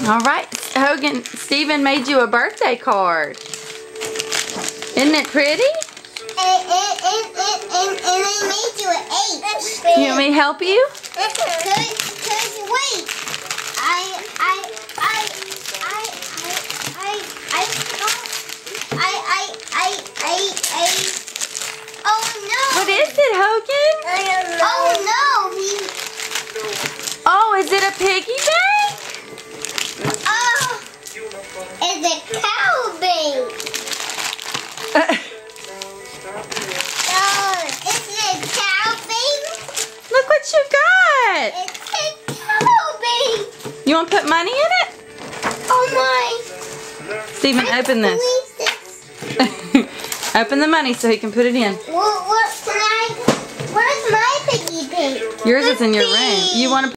All right, Hogan, Steven made you a birthday card. Isn't it pretty? And I made you an 8. You want me to help you? Cause wait, oh no. What is it, Hogan? Oh no. Oh, is it a piggy bank? Oh, it's a cow bank. Oh, is it a cow bank? Look what you got. It's a cow bank. You want to put money in it? Oh my. Steven, open this. Open the money so he can put it in. Where's my piggy bank? Yours is in your room. You want to